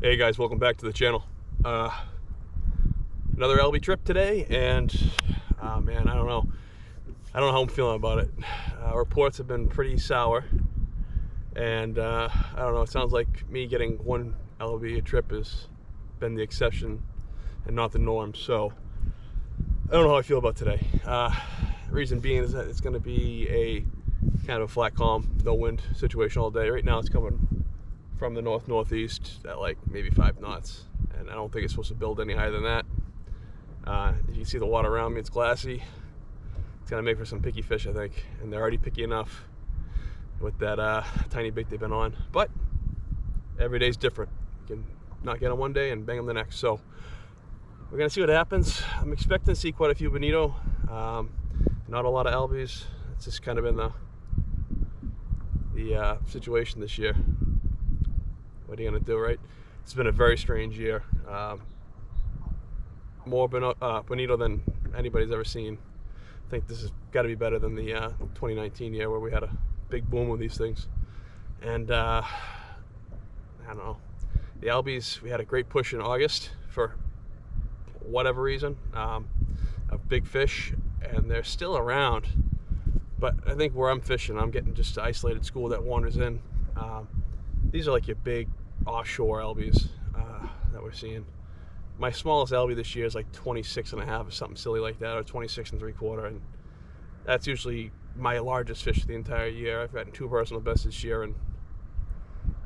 Hey guys, welcome back to the channel. Another LB trip today, and man, I don't know how I'm feeling about it. Reports have been pretty sour, and I don't know, it sounds like me getting one LB a trip has been the exception and not the norm. So I don't know how I feel about today. Reason being is that it's going to be a kind of a flat, calm, no wind situation all day. Right now it's coming from the northeast at like maybe 5 knots, and I don't think it's supposed to build any higher than that. You can see the water around me, it's glassy. It's gonna make for some picky fish, I think, and they're already picky enough with that tiny bait they've been on. But every day's different. You can not get them one day and bang them the next. So we're gonna see what happens. I'm expecting to see quite a few Bonito, not a lot of Albies. It's just kind of been the situation this year. What are you gonna do, right? It's been a very strange year. More Bonito than anybody's ever seen. I think this has got to be better than the 2019 year where we had a big boom with these things. And I don't know. The Albies, we had a great push in August for whatever reason of big fish, and they're still around. But I think where I'm fishing, I'm getting just an isolated school that wanders in. These are like your big offshore Albies that we're seeing. My smallest Albie this year is like 26 and a half or something silly like that, or 26 and 3/4, and that's usually my largest fish the entire year. I've gotten 2 personal bests this year, and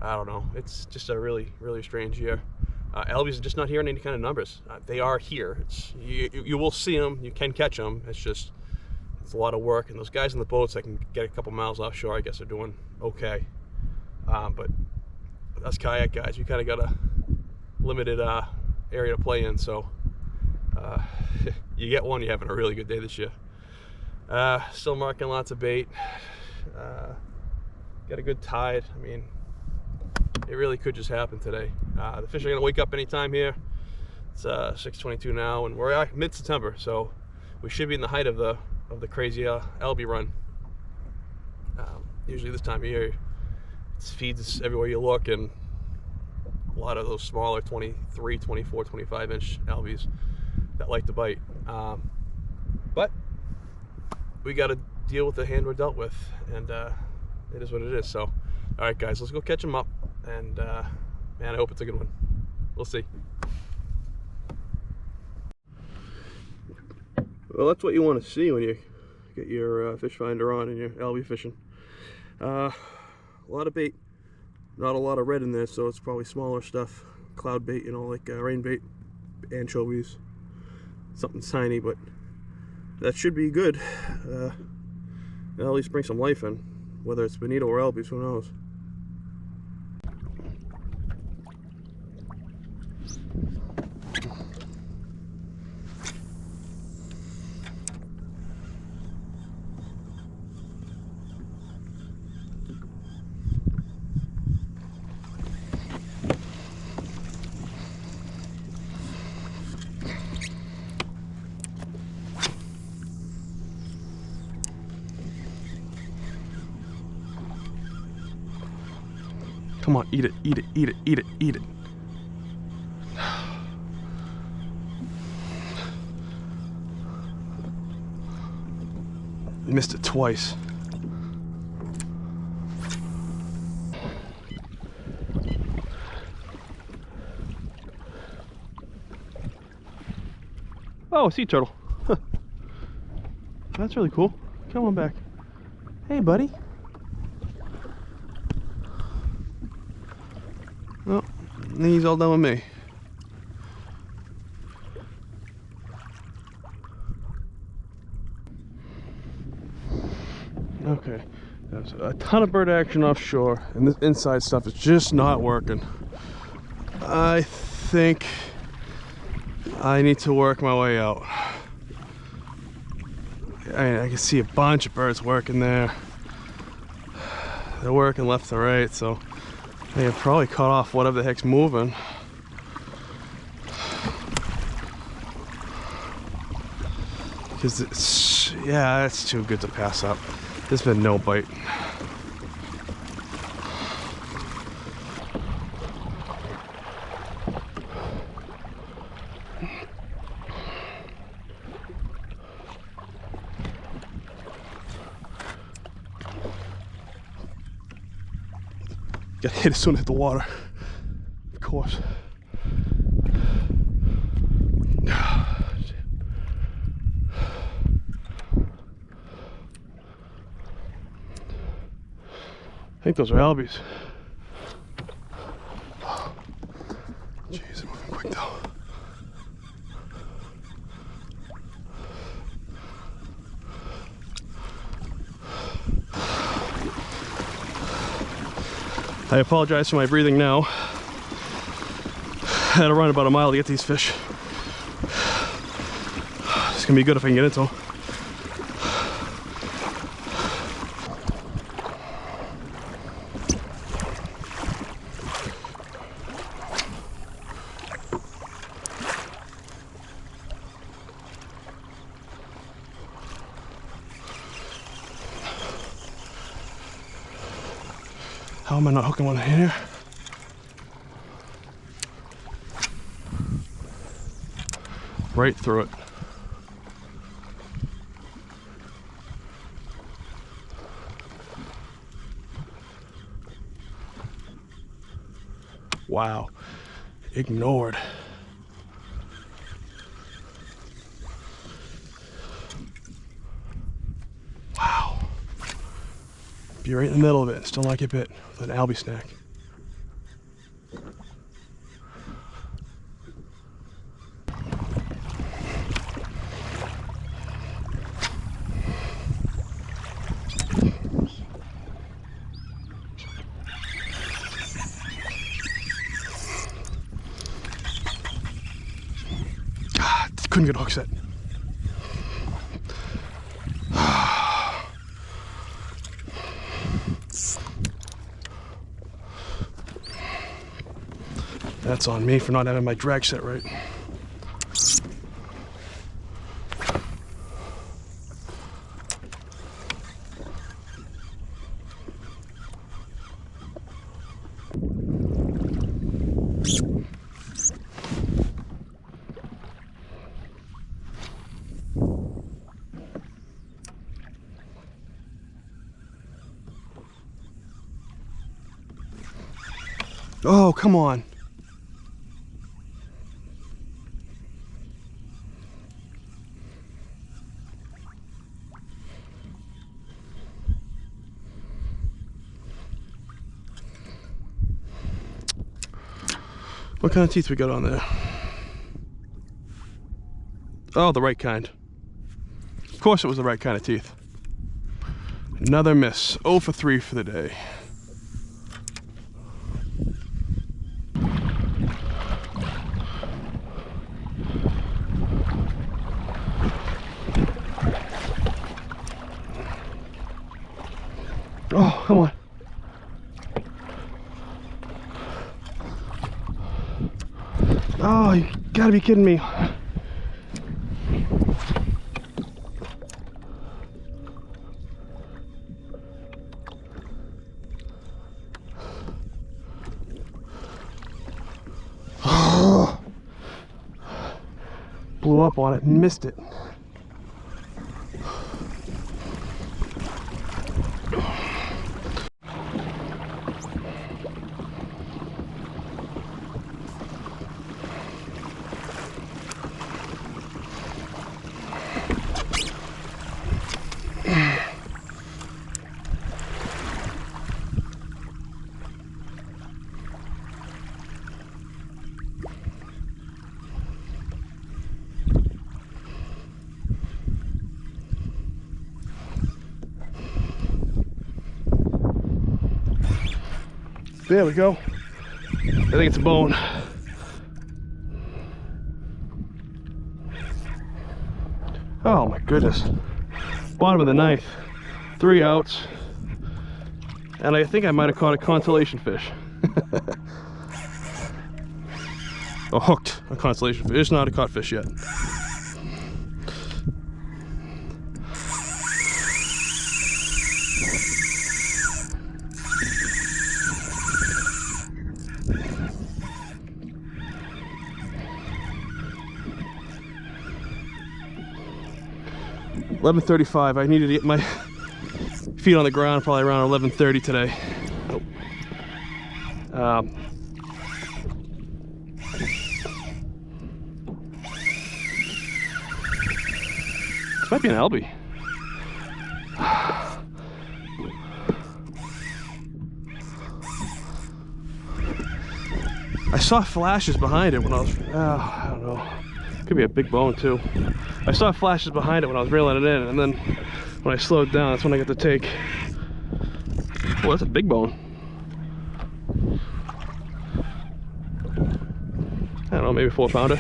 I don't know, it's just a really strange year. Albies are just not here in any kind of numbers. They are here. You will see them, you can catch them. It's a lot of work, and those guys in the boats that can get a couple miles offshore, I guess, are doing okay. But us kayak guys, we kind of got a limited area to play in, so you get one, you're having a really good day this year. Still marking lots of bait. Got a good tide. I mean, it really could just happen today. The fish are gonna wake up anytime here. It's 6:22 now, and we're at mid-September, so we should be in the height of the crazy LB run. Usually this time of year, it's feeds everywhere you look, and a lot of those smaller 23, 24, 25 inch Albies that like to bite. But we got to deal with the hand we're dealt with, and it is what it is. So, all right, guys, let's go catch them up, and man, I hope it's a good one. We'll see. Well, that's what you want to see when you get your fish finder on and your Albie fishing. A lot of bait. Not a lot of red in there, so it's probably smaller stuff. Cloud bait, you know, like rain bait, anchovies, something tiny, but that should be good. At least bring some life in. Whether it's Bonito or Albies, who knows? Come on, eat it, eat it, eat it, eat it, eat it. Missed it twice. Oh, a sea turtle. That's really cool. Come on back. Hey, buddy. Well, he's all done with me. Okay, there's a ton of bird action offshore, and this inside stuff is just not working. I think I need to work my way out. I can see a bunch of birds working there. They're working left to right, so they have probably cut off whatever the heck's moving. Because it's, yeah, it's too good to pass up. There's been no bite. Got hit as soon as it hit the water. Of course. I think those are albies. Jeez, I'm moving quick though. I apologize for my breathing now. I had to run about a mile to get these fish. It's gonna be good if I can get into them. How am I not hooking one in here? Right through it. Wow. Ignored. Wow. Be right in the middle of it, still not get bit with an albie snack. Couldn't get a hook set. That's on me for not having my drag set right. Oh, come on. What kind of teeth we got on there? Oh, the right kind. Of course it was the right kind of teeth. Another miss. 0 for 3 for the day. Oh, come on. Oh, you gotta be kidding me. Blew up on it and missed it. There we go. I think it's a bone. Oh my goodness. Bottom of the ninth. 3 outs. And I think I might have caught a constellation fish. Oh, hooked a constellation fish. It's not a caught fish yet. 11:35. I needed to get my feet on the ground probably around 11:30 today. This might be an Albie. I saw flashes behind it when I was, I don't know, could be a big bone too. I saw flashes behind it when I was reeling it in, and then when I slowed down, that's when I got the take. Oh, that's a big bone. I don't know, maybe 4-pounder.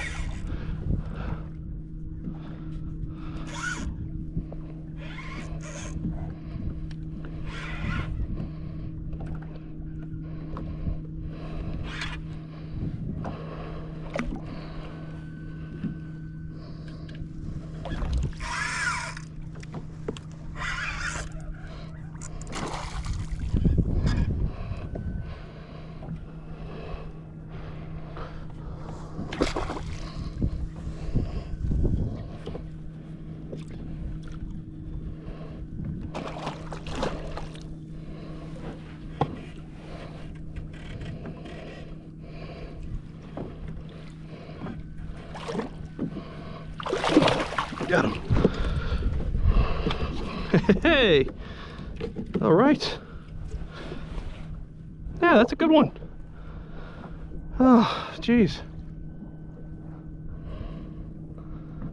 Got him. Hey! All right. Yeah, that's a good one. Oh, geez.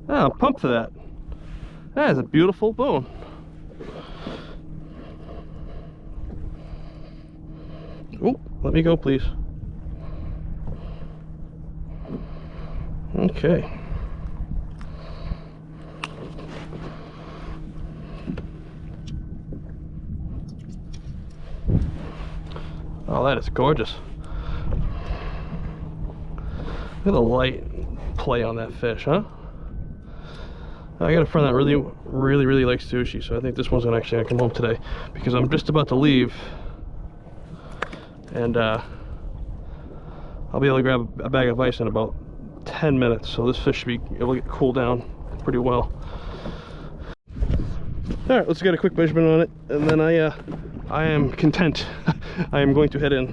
Oh, I'm pumped for that. That is a beautiful bone. Oh, let me go, please. Okay. Oh, that is gorgeous. Look at the light play on that fish, huh? I got a friend that really likes sushi, so I think this one's actually gonna come home today because I'm just about to leave, and I'll be able to grab a bag of ice in about 10 minutes. So this fish should be able to get cooled down pretty well. All right, let's get a quick measurement on it, and then I am content. I am going to head in.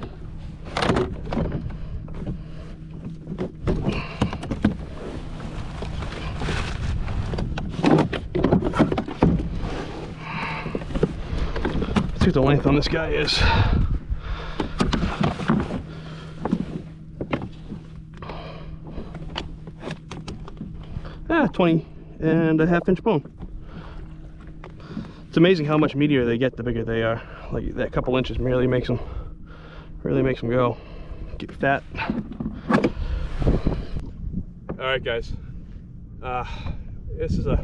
Let's see what the length on this guy is. Ah, 20.5 inch bone. It's amazing how much meatier they get the bigger they are. Like that couple inches really makes them go. Get fat. All right, guys. This is a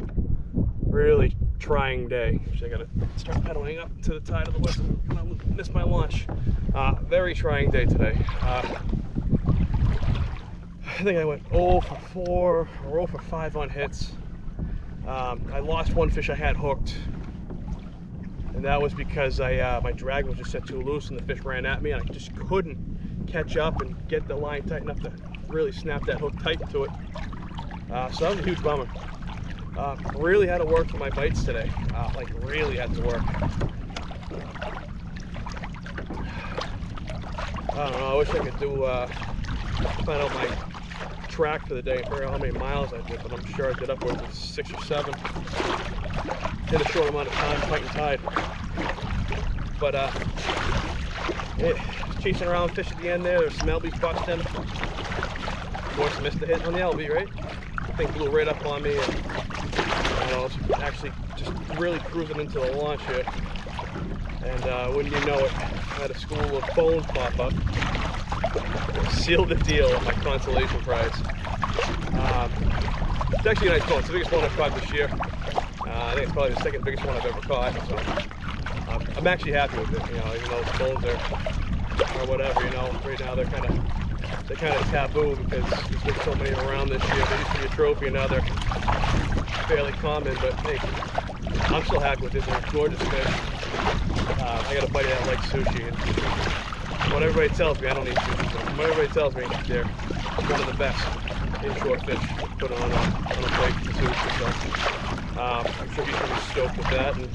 really trying day. I gotta start pedaling up to the tide of the west. I'm gonna miss my launch. Very trying day today. I think I went 0 for 4 or 0 for 5 on hits. I lost one fish I had hooked, and that was because my drag was just set too loose and the fish ran at me, and I just couldn't catch up and get the line tight enough to really snap that hook tight to it. So that was a huge bummer. Really had to work for my bites today. Like really had to work. I don't know, I wish I could find out my track for the day and figure out how many miles I did, but I'm sure I did upwards of 6 or 7 in a short amount of time fighting tide. But chasing around fish at the end there. There's some Albies boxed in. Of course, missed the hit on the Albie, right? The thing blew right up on me, and I was actually just really cruising into the launch here. And wouldn't you know it, I had a school of bones pop up. Sealed the deal on my consolation prize. It's actually a nice bone. It's the biggest one I've caught this year. I think it's probably the second biggest one I've ever caught. So I'm actually happy with it. You know, even though the bones are whatever. You know, right now they're kind of taboo because there's been so many around this year. They used to be a trophy, and now they're fairly common. But hey, I'm still happy with this. They're a gorgeous fish. I got a buddy that likes sushi, and what everybody tells me, I don't eat sushi, but what everybody tells me, they're one of the best inshore fish put on a plate for sushi. So I'm sure he's going to be stoked with that. And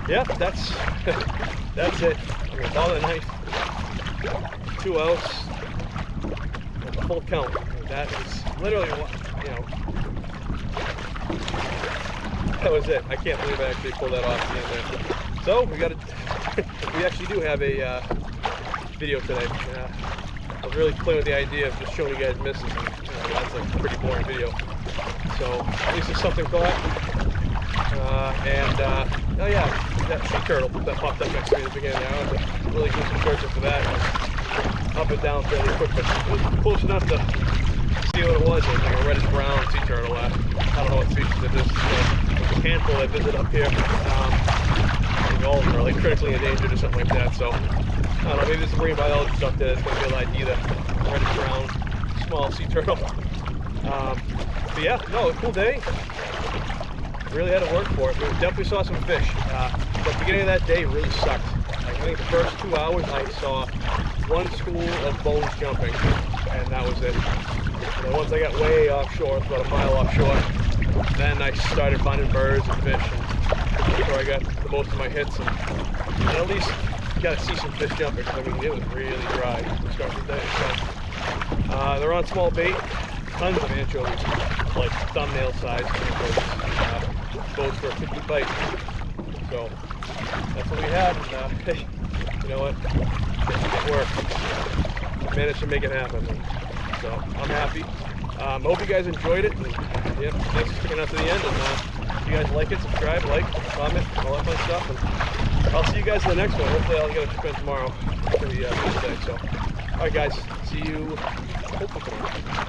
yeah, that's that's it. I mean, ball of the night, 2 outs, and a full count. And that is literally what, you know, that was it. I can't believe I actually pulled that off at the end there. So we we actually do have a video today. I was really playing with the idea of just showing you guys misses. And, that's like a pretty boring video. So at least there's something caught. Oh yeah, that sea turtle that popped up next to me at the beginning. I had to really do some searching for that. Up and down fairly quick, but it was close enough to see what it was. It was like a reddish brown sea turtle. I don't know what species it is. There's a handful that visit up here. I think all of them are like critically endangered or something like that. So I don't know, maybe there's a marine biologist up there that's going to be able to ID the reddish brown small sea turtle. But yeah, no, a cool day. Really had to work for it. We definitely saw some fish. The beginning of that day really sucked. Like, I think the first 2 hours I saw one school of bones jumping, and that was it. And then once I got way offshore, about a mile offshore, then I started finding birds and fish, and that's where I got the most of my hits. And at least you got to see some fish jumping. I mean, it was really dry to start the day. So they're on small bait, tons of anchovies, like thumbnail size anchovies. Goes for a 50 bite. So that's what we had. And hey, you know what? It worked. Managed to make it happen. So I'm happy. I hope you guys enjoyed it. And, yeah, thanks for sticking out to the end. And if you guys like it, subscribe, like, comment, all that fun stuff. And I'll see you guys in the next one. Hopefully I'll get a trip in tomorrow for the Tuesday. So, all right, guys. See you hopefully tomorrow.